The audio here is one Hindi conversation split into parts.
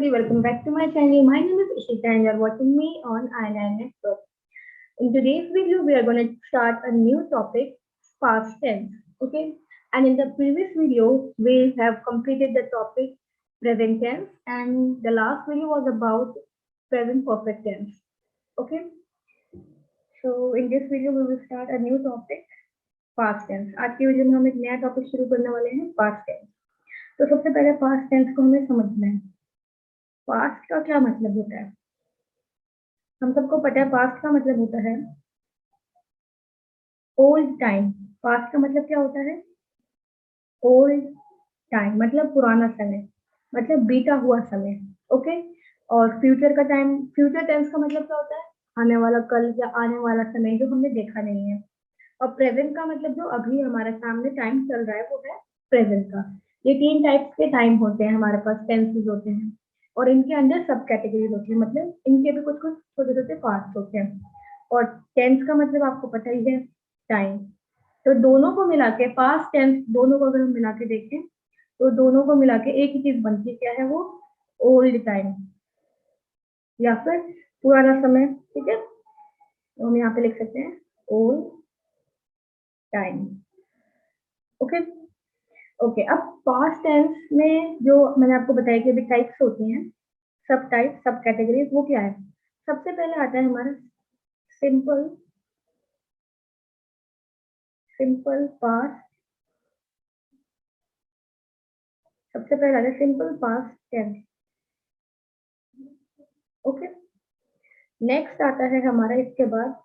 everybody, welcome back to my channel. My name is Ishita and you're watching me on I9 Network. In today's video, we are going to start a new topic, past tense. Okay, and in the previous video, we have completed the topic present tense, and the last video was about present perfect tense. Okay, so in this video, we will start a new topic, past tense. आज की वीडियो में हम एक नया टॉपिक शुरू करने वाले हैं, past tense. तो सबसे पहले पास्ट टेंस को हमें समझना है। पास्ट का क्या मतलब होता है? हम सबको पता है पास्ट का मतलब होता है ओल्ड टाइम। पास्ट का मतलब क्या होता है? ओल्ड टाइम मतलब पुराना समय, मतलब बीता हुआ समय। ओके, और फ्यूचर का टाइम, फ्यूचर टेंस का मतलब क्या होता है? आने वाला कल या आने वाला समय जो हमने देखा नहीं है। और प्रेजेंट का मतलब जो अभी हमारे सामने टाइम चल रहा है वो है प्रेजेंट का। ये तीन टाइप्स के टाइम होते हैं हमारे पास, टेंसेस होते हैं, और इनके अंदर सब कैटेगरीज होती है, मतलब इनके भी कुछ कुछ छोटे छोटे पार्ट्स होते हैं। और टेंस का मतलब आपको पता ही है, टाइम। तो दोनों को मिला के, पास्ट टेंस दोनों को अगर हम मिला के देखें तो दोनों को मिला के एक ही चीज बनती है, क्या है वो? ओल्ड टाइम या फिर पुराना समय। ठीक है, तो हम यहाँ पे लिख सकते हैं ओल्ड टाइम। ओके ओके, अब पास्ट टेंस में जो मैंने आपको बताया कि अभी टाइप्स होती हैं, सब टाइप, सब कैटेगरीज, वो क्या है? सबसे पहले आता है हमारा सिंपल पास्ट। सबसे पहले आता है simple past tense. Okay, next आता है हमारा इसके बाद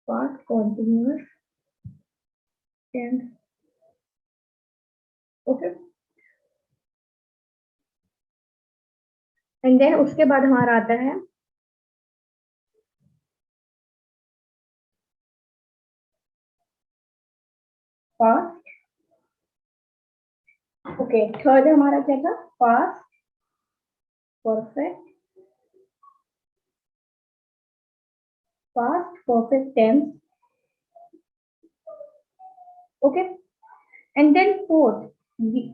past continuous tense. Okay, and then उसके बाद हमारा आता है पास्ट। ओके, थर्ड हमारा क्या था? Past perfect tense. Okay, and then fourth,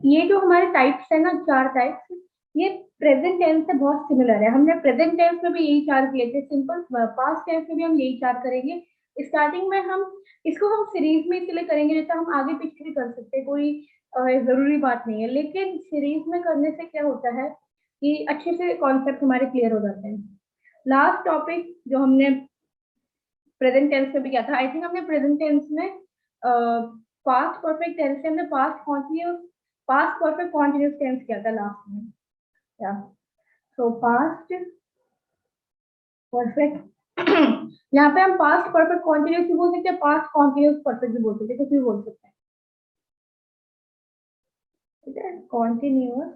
ये जो हमारे टाइप्स है ना, चार टाइप्स, ये प्रेजेंट टेंस से बहुत सिमिलर है। हमने प्रेजेंट टेंस में भी यही चार किए थे, सिंपल पास्ट टेंस में भी हम यही चार करेंगे। स्टार्टिंग में हम इसको सीरीज में इसलिए करेंगे, जैसे हम आगे पीछे भी कर सकते हैं, कोई जरूरी बात नहीं है, लेकिन सीरीज में करने से क्या होता है कि अच्छे से कॉन्सेप्ट हमारे क्लियर हो जाते हैं। लास्ट टॉपिक जो हमने प्रेजेंट टेंस में भी किया था, आई थिंक हमने प्रेजेंट टेंस में पास्ट परफेक्ट टेंस से हमने पास्ट परफेक्ट कॉन्टिन्यूअस टेंस किया था लास्ट में। क्या? सो पास्ट परफेक्ट यहाँ पे हम पास्ट परफेक्ट कॉन्टिन्यूअस भी बोल सकते हैं, पास्ट कॉन्टिन्यूअस परफेक्ट भी बोल सकते हैं, कुछ भी बोल सकते हैं। ठीक है, कॉन्टिन्यूअस।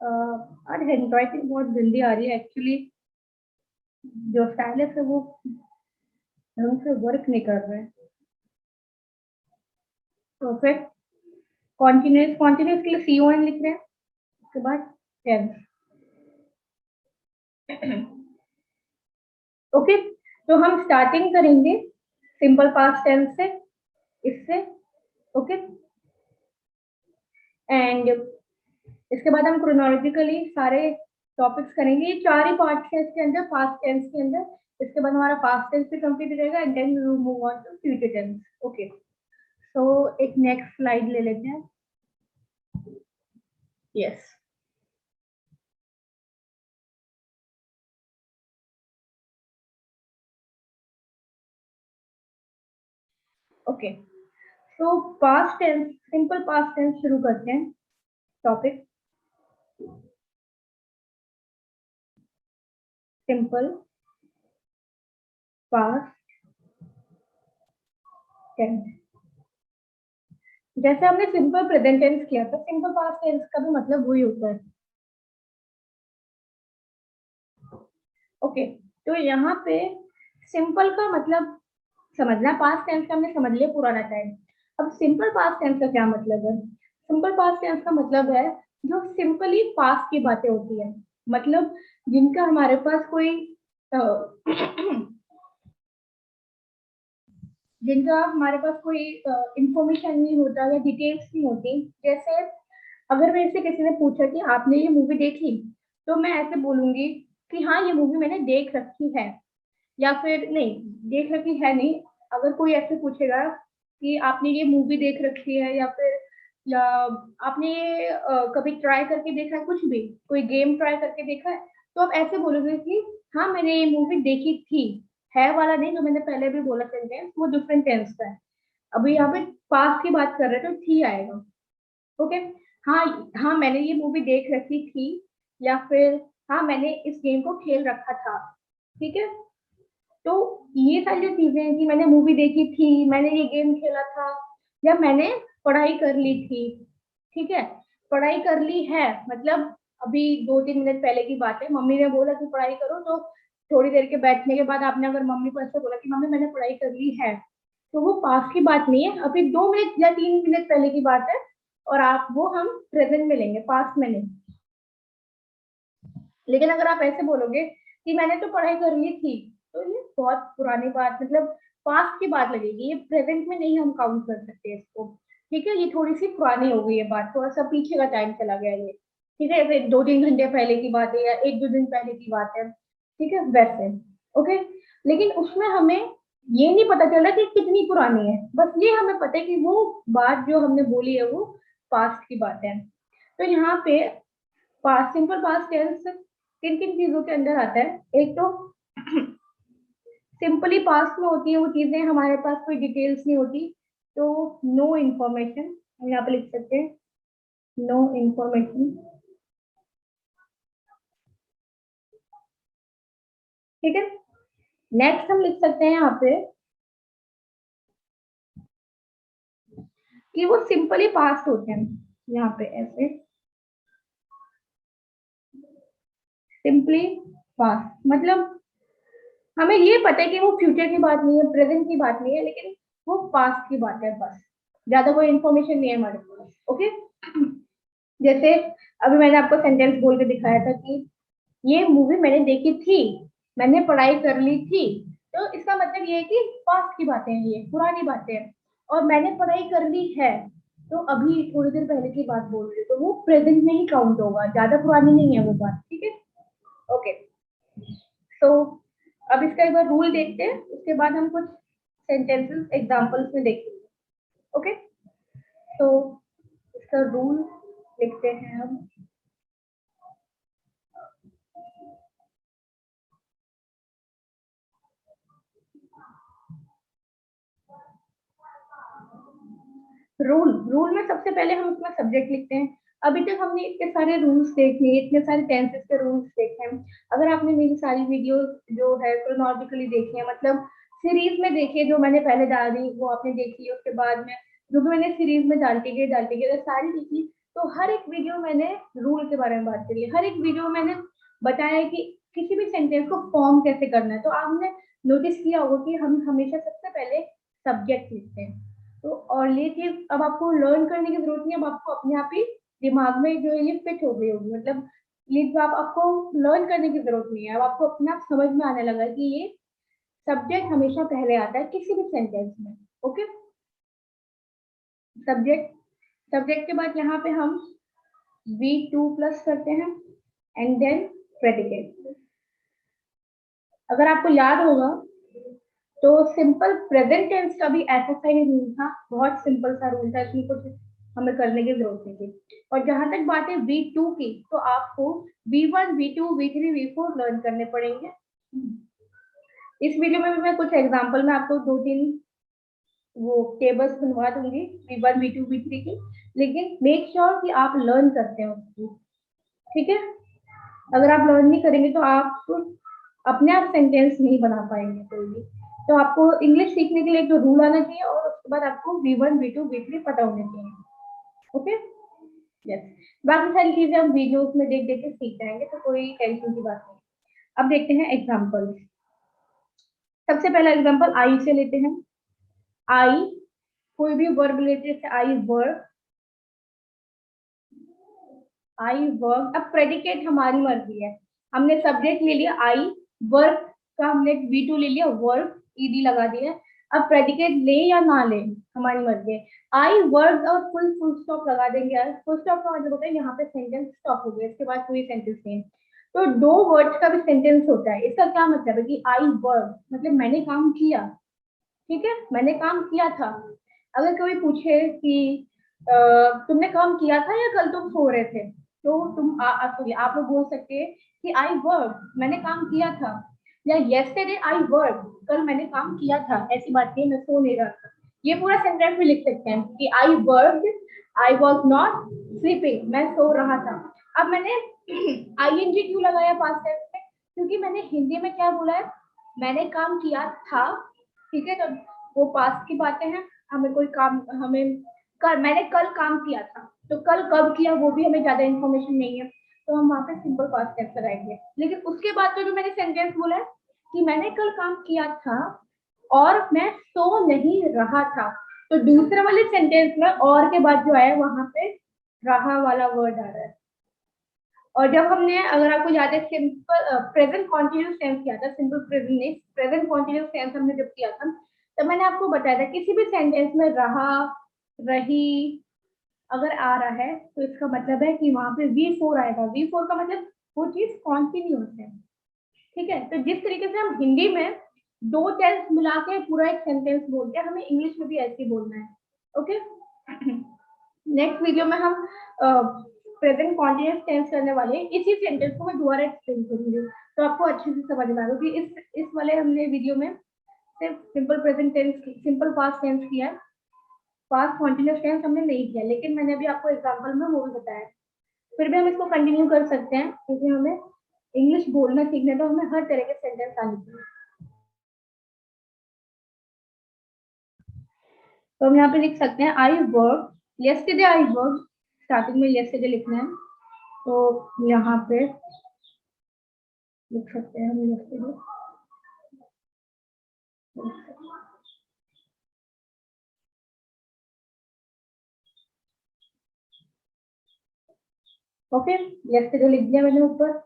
और हैंडराइटिंग बहुत जल्दी आ रही है एक्चुअली, जो स्टाइलस है वो ढंग से वर्क नहीं कर रहे हैं। परफेक्ट कॉन्टिन्यूअस के लिए CON लिख रहे हैं, उसके बाद टेंस। ओके, तो हम स्टार्टिंग करेंगे सिंपल पास्ट टेंस से, इससे। ओके, एंड इसके बाद हम क्रोनोलॉजिकली सारे टॉपिक्स करेंगे। ये चार ही पार्ट्स हैं इसके अंदर, पास्ट टेंस के अंदर। इसके बाद हमारा पास्ट टेंस भी कंप्लीट हो जाएगा, and then we will move on to future tense. Okay, तो एक नेक्स्ट स्लाइड ले लेते हैं। यस, ओके, तो past tense, simple past tense शुरू करते हैं टॉपिक। सिंपल पास्ट टेंस, जैसे हमने सिंपल प्रेजेंट टेंस किया था, सिंपल पास्ट टेंस का भी मतलब वही होता है। ओके, तो यहाँ पे सिंपल का मतलब समझना, पास्ट टेंस का हमने समझ लिया, पुराना टाइम। अब सिंपल पास्ट टेंस का क्या मतलब है? सिंपल पास्ट टेंस का मतलब है जो सिंपली पास्ट की बातें होती है, मतलब जिनका हमारे पास कोई जिनका हमारे पास कोई इंफॉर्मेशन नहीं होता या डिटेल्स नहीं होती। जैसे अगर मेरे से किसी ने पूछा कि आपने ये मूवी देखी, तो मैं ऐसे बोलूंगी कि हाँ ये मूवी मैंने देख रखी है, या फिर नहीं, देख रखी है नहीं। अगर कोई ऐसे पूछेगा कि आपने ये मूवी देख रखी है, या आपने ये कभी ट्राई करके देखा है, कुछ भी कोई गेम ट्राई करके देखा है, तो आप ऐसे बोलोगे कि हाँ मैंने ये मूवी देखी थी। है वाला नहीं, जो मैंने पहले भी बोला सेंटेंस, वो डिफरेंट टेंस का है। अभी यहाँ पे पास्ट की बात कर रहे हैं तो थी आएगा। ओके। हाँ, हाँ मैंने ये मूवी देख रखी थी, या फिर हाँ मैंने इस गेम को खेल रखा था। ठीक है। तो ये सारी जो चीजें हैं कि मैंने मूवी देखी थी, मैंने ये गेम खेला था, या मैंने पढ़ाई कर ली थी। ठीक है। पढ़ाई कर ली है मतलब अभी 2-3 मिनट पहले की बात है, मम्मी ने बोला कि पढ़ाई करो, तो थोड़ी देर के बैठने के बाद आपने अगर मम्मी को ऐसे बोला कि मम्मी मैंने पढ़ाई कर ली है, तो वो पास की बात नहीं है, अभी 2 मिनट या 3 मिनट पहले की बात है। और आप वो हम प्रेजेंट में लेंगे, पास्ट में नहीं। लेकिन अगर आप ऐसे बोलोगे कि मैंने तो पढ़ाई कर ली थी, तो ये बहुत पुरानी बात, मतलब पास्ट की बात लगेगी, ये प्रेजेंट में नहीं हम काउंट कर सकते इसको। ठीक है, ये थोड़ी सी पुरानी हो गई है बात, थोड़ा सा पीछे का टाइम चला गया ये। ठीक है, फिर 2-3 घंटे पहले की बात है या 1-2 दिन पहले की बात है। ठीक है, वैसे। ओके। लेकिन उसमें हमें ये नहीं पता चला कि कितनी पुरानी है, बस ये हमें पता है कि वो बात जो हमने बोली है वो पास्ट की बात है। तो यहाँ पे पास्ट, सिंपल पास्ट टेंस किन किन चीजों के अंदर आता है? एक तो सिंपली पास्ट में होती है वो चीजें, हमारे पास कोई डिटेल्स नहीं होती, तो नो इंफॉर्मेशन हम यहाँ पे लिख सकते हैं, नो इंफॉर्मेशन। ठीक है। नेक्स्ट हम लिख सकते हैं यहाँ पे कि वो सिंपली पास्ट होते हैं, यहाँ पे ऐसे सिंपली पास्ट, मतलब हमें ये पता है कि वो फ्यूचर की बात नहीं है, प्रेजेंट की बात नहीं है, लेकिन वो पास्ट की बात है बस, ज्यादा कोई इन्फॉर्मेशन नहीं है हमारे पास। ओके। जैसे अभी मैंने आपको सेंटेंस बोल के दिखाया था कि ये मूवी मैंने देखी थी, मैंने पढ़ाई कर ली थी, तो इसका मतलब ये है कि पास्ट की बातें हैं, ये पुरानी बातें हैं। और मैंने पढ़ाई कर ली है, तो अभी थोड़ी देर पहले की बात बोल रही हूँ, तो वो प्रेजेंट में ही काउंट होगा, ज्यादा पुरानी नहीं है वो बात। ठीक है। ओके। तो अब इसका एक बार रूल देखते हैं, उसके बाद हम कुछ सेंटेंसेस एग्जांपल्स में देखेंगे। ओके। तो इसका रूल लिखते हैं हम। रूल रूल में सबसे पहले हम उसमें सब्जेक्ट लिखते हैं। अभी तक हमने इतने सारे रूल्स देख लिए, इतने सारे टेंसेस के रूल्स देखे हैं। अगर आपने मेरी सारी वीडियो जो है क्रोनोलॉजिकली देखी है, मतलब सीरीज में देखिए, जो मैंने पहले डाली वो आपने देखी, उसके बाद में जो भी मैंने सीरीज में डालती गई अगर सारी देखी, तो हर एक वीडियो मैंने रूल के बारे में बात करी है, हर एक वीडियो मैंने बताया है कि किसी भी सेंटेंस को फॉर्म कैसे करना है। तो आपने नोटिस किया होगा कि हम हमेशा सबसे पहले सब्जेक्ट लिखते हैं। तो और ये चीज अब आपको लर्न करने की जरूरत नहीं है, अब आपको अपने आप ही दिमाग में जो है ये फिट हो गई होगी, मतलब ये जो आप आपको लर्न करने की जरूरत नहीं है, अब आपको अपने आप समझ में आने लगा कि ये सब्जेक्ट हमेशा पहले आता है किसी भी सेंटेंस में। ओके। सब्जेक्ट, सब्जेक्ट के बाद यहाँ पे हम V2 प्लस करते हैं, एंड देन प्रेडिकेट। अगर आपको याद होगा तो सिंपल प्रेजेंट टेंस का भी ऐसा सा ही रूल था, बहुत सिंपल सा रूल था, इसमें कुछ हमें करने की जरूरत नहीं थी। और जहां तक बात है V2 की, तो आपको V1, V2, V3, V4 learn करने पड़ेंगे। इस वीडियो में भी मैं कुछ एग्जांपल में आपको 2-3 वो टेबल्स बनवा दूंगी, V1, V2, V3 की, लेकिन मेक श्योर कि आप लर्न करते हो उसको। ठीक है। अगर आप लर्न नहीं करेंगे तो आप अपने आप सेंटेंस नहीं बना पाएंगे कोई भी। तो आपको इंग्लिश सीखने के लिए जो रूल आना चाहिए, और उसके बाद आपको V1, V2, V3 पता होने चाहिए। ओके। यस। बाकी सारी चीजें हम वीडियोस में देख देख के सीख जाएंगे, तो कोई टेंशन की बात नहीं। अब देखते हैं एग्जाम्पल। सबसे पहला एग्जाम्पल आई से लेते हैं। आई, कोई भी वर्ब लेते हैं, आई वर्ब, आई वर्क, अब प्रेडिकेट हमारी मर्जी है, हमने सब्जेक्ट ले लिया आई, वर्क का हमने V2 ले लिया, वर्क ईडी लगा दिया। अब प्रेडिकेट ले या ना ले हमारी मर्जी है। आई वर्क और फुल फुल स्टॉप लगा देंगे यार, फुल स्टॉप का मतलब होता है यहाँ पे सेंटेंस स्टॉप हो गया, इसके बाद कोई सेंटेंस नहीं। तो दो वर्ड्स का भी सेंटेंस होता है, इसका क्या मतलब है कि आई वर्क मतलब मैंने काम किया, ठीक है, मैंने काम किया था। अगर कोई पूछे कि तुमने काम किया था या कल तुम सो रहे थे, तो तुम आप लोग बोल सकते हैं कि आई वर्क मैंने काम किया था, या येस्टरडे आई वर्क कल मैंने काम किया था, ऐसी बात नहीं मैं सो नहीं रहा था। ये पूरा सेंटेंस भी लिख सकते हैं कि I work, I was not sleeping, मैं सो रहा था। अब मैंने आईएनजी क्यों लगाया पास्ट टेंस में, क्योंकि मैंने हिंदी में क्या बोला है, मैंने काम किया था, ठीक है, तो वो पास्ट की बातें हैं, हमें कोई काम, हमें मैंने कल काम किया था, तो कल कब किया वो भी हमें ज्यादा इन्फॉर्मेशन नहीं है, तो हम वहां पे सिंपल पास्ट टेंस लगाएंगे। लेकिन उसके बाद तो जो मैंने सेंटेंस बोला है कि मैंने कल काम किया था और मैं सो नहीं रहा था, तो दूसरे वाले सेंटेंस में और के बाद जो आया वहां पे रहा वाला वर्ड आ रहा है। और जब हमने, अगर आपको याद है, सिंपल प्रेजेंट कॉन्टिन्यूस टेंस किया था, सिंपल प्रेजेंट नहीं, प्रेजेंट कॉन्टिन्यूस टेंस हमने जब किया था, तो मैंने आपको बताया था किसी भी सेंटेंस में रहा, रही अगर आ रहा है तो इसका मतलब है कि वहां पे V4 आएगा। V4 का मतलब वो चीज कॉन्टिन्यूस है, ठीक है। तो जिस तरीके से हम हिंदी में दो टेंस मिला के पूरा एक सेंटेंस बोलते हैं, हमें इंग्लिश में भी ऐसे ही बोलना है, ओके। नेक्स्ट वीडियो में हम प्रेजेंट कॉन्टिन्यूस टेंस करने वाले हैं, इसी सेंटेंस को मैं दोबारा एक्सप्लेन करूंगी, तो आपको अच्छे से समझ में आएगा कि इस वाले हमने वीडियो में सिर्फ simple present tense, simple past tense किया है, पास्ट कॉन्टिन्यूस टेंस हमने नहीं किया, लेकिन मैंने अभी आपको एग्जांपल में वो भी बताया। फिर भी हम इसको कंटिन्यू कर सकते हैं, क्योंकि हमें इंग्लिश बोलना सीखना है, तो हमें हर तरह के सेंटेंस आने चाहिए। तो हम यहाँ पे लिख सकते हैं I work, yesterday I work, starting में यस्टरडे लिखना है, तो यहाँ पे लिख सकते हैं हम यस्टरडे। ओके, यस्टरडे लिख दिया मैंने ऊपर।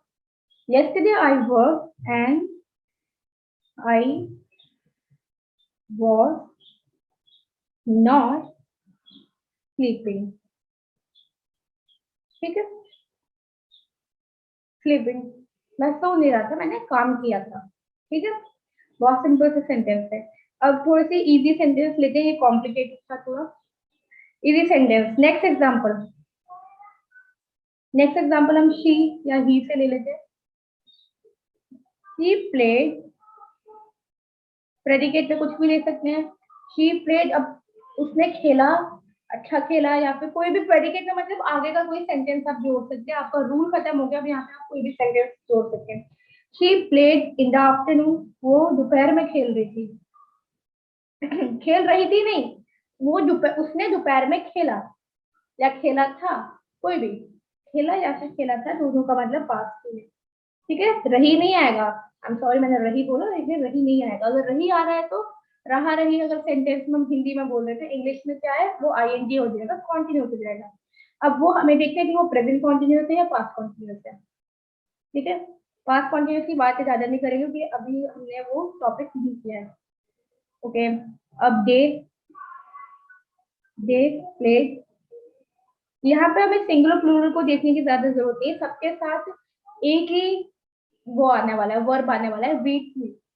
Yesterday I work and I was not sleeping, ठीक है, स्लीपिंग, मैं सो नहीं रहा था, मैंने काम किया था, ठीक है। बहुत सिंपल से सेंटेंस है। अब थोड़े से इजी सेंटेंस लेते हैं, ये कॉम्प्लिकेटेड था थोड़ा। Easy sentence, next example, next example हम शी या ही से ले लेते हैं। शी प्लेड, प्रेडिकेट में कुछ भी ले सकते हैं, शी प्लेड, अब उसने खेला, अच्छा खेला, या फिर कोई भी प्रेडिकेट में मतलब आगे का कोई सेंटेंस आप जोड़ सकते हैं, आपका रूल खत्म हो गया, अब यहाँ पे आप कोई भी सेंटेंस जोड़ सकते हैं। She played in the afternoon, वो दोपहर में खेल रही थी, खेल रही थी नहीं, वो उसने दोपहर में खेला या खेला था, कोई भी, खेला या फिर खेला था, दोनों का मतलब पास्ट में, ठीक है। रही नहीं आएगा, आई एम सॉरी मैंने रही बोला, लेकिन रही नहीं आएगा। अगर रही आ रहा है तो रहा रही, अगर सेंटेंस में हम हिंदी में बोल रहे थे, इंग्लिश में क्या है, वो आईएनजी हो जाएगा, कॉन्टिन्यूस हो जाएगा। अब वो हमें देखते हैं कि वो प्रेजेंट कॉन्टिन्यूस है या पास्ट कॉन्टिन्यूस है, ठीक है। पास्ट कॉन्टिन्यूस की बात ज्यादा नहीं करेंगे, क्योंकि अभी हमने वो टॉपिक नहीं किया है, ओके। अब डे, डे प्लेड, यहाँ पे हमें सिंगुलर प्लूरल को देखने की ज्यादा जरूरत नहीं है, सबके साथ एक ही वो आने वाला है, वर्ब आने वाला है,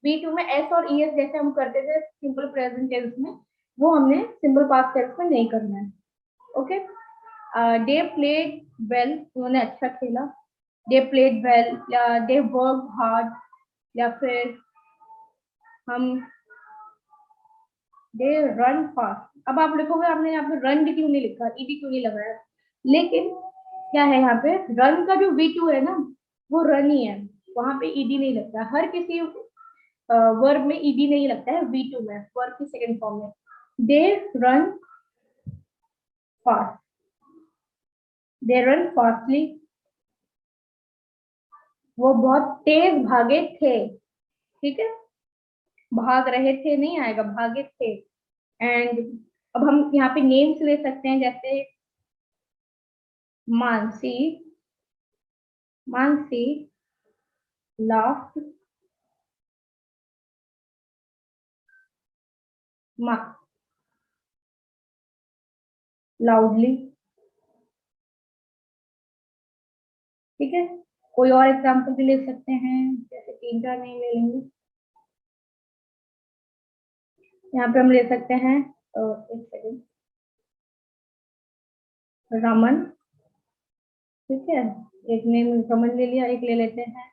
V2 में एस और ईएस जैसे हम करते थे सिंपल प्रेजेंट टेंस में, वो हमने सिंपल पास्ट टेंस में नहीं करना है, ओके। दे प्लेड वेल, उन्होंने अच्छा खेला, दे प्लेड वेल, या दे वर्क हार्ड, या फिर हम दे रन फास्ट। अब आप लिखोगे आपने यहाँ पे रन भी क्यों नहीं लिखा, ईडी क्यों नहीं लगाया, लेकिन क्या है यहाँ पे, रन का जो V2 है ना, वो रन ही है, वहां पे ईडी नहीं लगता, हर किसी वर्ब में ईडी नहीं लगता है V2 में, वर्ब की सेकंड फॉर्म में। They run fast, they run fastly, वो बहुत तेज भागे थे, ठीक है, भाग रहे थे नहीं आएगा, भागे थे। एंड अब हम यहाँ पे नेम्स ले सकते हैं, जैसे मानसी, मानसी laughed loudly। ठीक है, कोई और एग्जाम्पल भी ले सकते हैं, जैसे 3-4 नहीं ले लेंगे। यहाँ पे हम ले सकते हैं एक सेकंड, रमन। ठीक है, एक ने रमन ले लिया, एक ले लेते हैं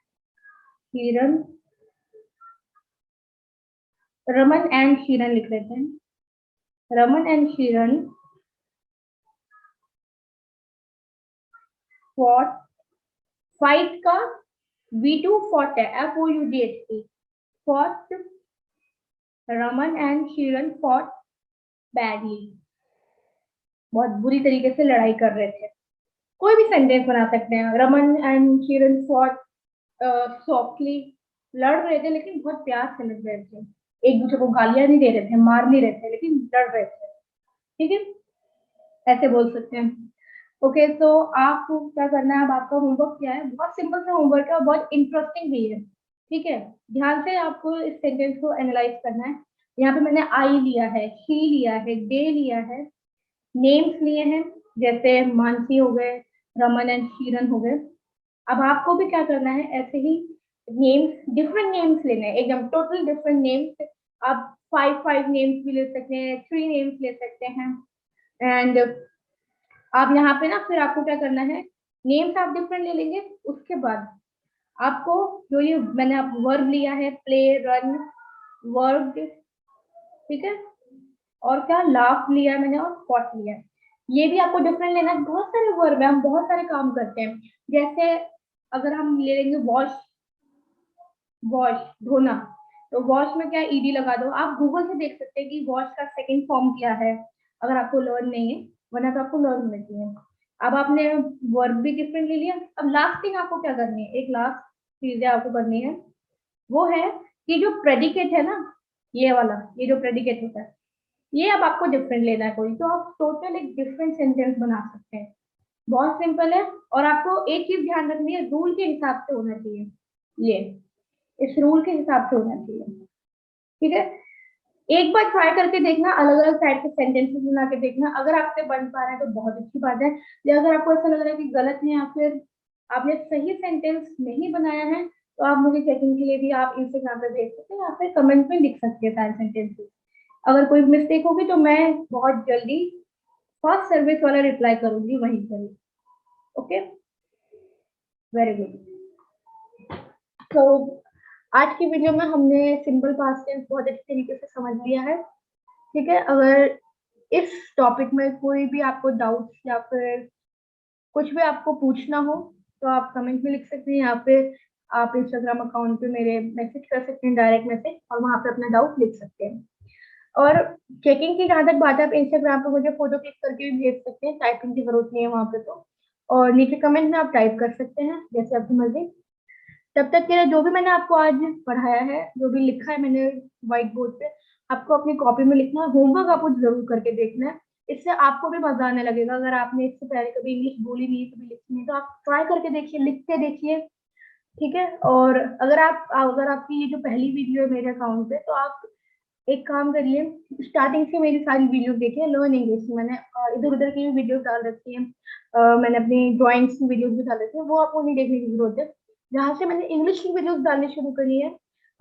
किरण। रमन एंड किरण लिख लेते हैं। Raman and Kiran fought. Fight का V2 फॉट है, FOUDHT, fought. Raman and Kiran fought badly, बहुत बुरी तरीके से लड़ाई कर रहे थे। कोई भी सेंटेंस बना सकते हैं। Raman and Kiran fought softly, लड़ रहे थे लेकिन बहुत प्यार से लड़ रहे थे, एक दूसरे को गालियां नहीं दे रहे थे, मार नहीं रहे थे, लेकिन लड़ रहे थे। ठीक है, ऐसे बोल सकते हैं। ओके, तो आपको क्या करना है, अब आपका होमवर्क क्या है, बहुत सिंपल सा होमवर्क है और बहुत इंटरेस्टिंग भी है। ठीक है, ध्यान से आपको इस सेंटेंस को एनालाइज करना है। यहाँ पे मैंने आई लिया है, शी लिया है, दे लिया है, नेम्स लिए हैं, जैसे मानसी हो गए, रमन एंड किरण हो गए। अब आपको भी क्या करना है, ऐसे ही नेम्स, डिफरेंट नेम्स लेने हैं, एकदम टोटल डिफरेंट नेम्स। आप 5 नेम्स भी ले सकते हैं, 3 नेम्स ले सकते हैं। एंड आप यहाँ पे ना, फिर आपको क्या करना है, नेम्स आप डिफरेंट ले लेंगे, उसके बाद आपको जो ये मैंने आप वर्ब लिया है, प्ले, रन, वर्ब, ठीक है, और क्या लाफ लिया है मैंने, और फॉट लिया है, ये भी आपको डिफरेंट लेना है। बहुत सारे वर्ब है, हम बहुत सारे काम करते हैं। जैसे अगर हम ले लेंगे वॉश, वॉश धोना, तो वॉश में क्या ईडी लगा दो। आप गूगल से देख सकते हैं कि वॉश का सेकंड फॉर्म क्या है, अगर आपको लर्न नहीं है, वरना तो आपको लर्न होना चाहिए। अब आपने वर्ब भी डिफरेंट ले लिया। अब लास्ट थिंग आपको क्या करनी है, एक लास्ट चीज आपको करनी है, वो है कि जो प्रेडिकेट है ना, ये वाला, ये जो प्रेडिकेट होता है, ये अब आपको डिफरेंट लेना है कोई, तो आप टोटल एक डिफरेंट सेंटेंस बना सकते हैं। बहुत सिंपल है, और आपको एक चीज ध्यान रखनी है, रूल के हिसाब से होना चाहिए, ये इस रूल के हिसाब से होना चाहिए। ठीक है, एक बार ट्राई करके देखना, अलग अलग टाइप के सेंटेंसेस बना के देखना, अगर आपसे बन पा रहा है तो बहुत अच्छी बात है, या अगर आपको ऐसा लग रहा है कि गलत है या फिर आपने सही सेंटेंस नहीं बनाया है, तो आप मुझे चेकिंग के लिए भी आप इंस्टाग्राम पे भेज सकते हैं या फिर कमेंट में लिख सकते हैं सारे सेंटेंसेस। अगर कोई मिस्टेक होगी तो मैं बहुत जल्दी फास्ट सर्विस वाला रिप्लाई करूंगी वहीं पर। Okay, very good. तो आज की वीडियो में हमने सिंपल पास्ट टेंस बहुत अच्छे तरीके से समझ लिया है। ठीक है, अगर इस टॉपिक में कोई भी आपको डाउट या फिर कुछ भी आपको पूछना हो, तो आप कमेंट में लिख सकते हैं, या फिर आप इंस्टाग्राम अकाउंट पे मेरे मैसेज कर सकते हैं, डायरेक्ट मैसेज, और वहां पे अपना डाउट लिख सकते हैं। और चेकिंग की जहां तक बात है, आप इंस्टाग्राम पे मुझे फोटो क्लिक करके भी भेज सकते हैं, टाइपिंग की जरूरत नहीं है वहां पे तो, और नीचे कमेंट में आप टाइप कर सकते हैं जैसे आपकी मर्जी। तब तक के लिए जो भी मैंने आपको आज पढ़ाया है, जो भी लिखा है मैंने व्हाइट बोर्ड पे, आपको अपनी कॉपी में लिखना है, होमवर्क आपको जरूर करके देखना है, इससे आपको भी मजा आने लगेगा। अगर आपने इससे पहले कभी इंग्लिश बोली नहीं, कभी लिखी नहीं, तो आप ट्राई करके देखिए, लिख के देखिए। ठीक है, और अगर आपकी ये जो पहली वीडियो है मेरे अकाउंट पे, तो आप एक काम करिए, स्टार्टिंग से मेरी सारी वीडियो देखिए, लर्न इंग्लिश। मैंने इधर उधर की भी वीडियो डाल रखी है, मैंने अपनी ड्राइंग्स की वीडियोस भी डाल रखी है, वो आपको नहीं देखने की जरूरत है। जहाँ से मैंने इंग्लिश की वीडियोस डालनी शुरू करी है,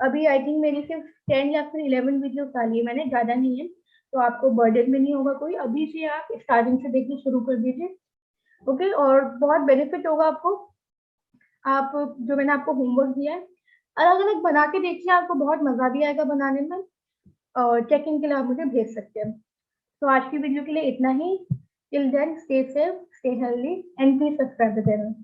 अभी आई थिंक मेरी सिर्फ 10 या फिर 11 वीडियोस डाली है मैंने, ज्यादा नहीं है, तो आपको बर्डन में नहीं होगा कोई। अभी से आप स्टार्टिंग से देखना शुरू कर दीजिए। ओके, और बहुत बेनिफिट होगा आपको। आप जो मैंने आपको होमवर्क दिया है, अलग अलग बना के देखिए, आपको बहुत मजा भी आएगा बनाने में, और चेकिंग के लिए आप मुझे भेज सकते हैं। तो आज की वीडियो के लिए इतना ही। Till then, stay safe, stay healthy, and please subscribe the channel.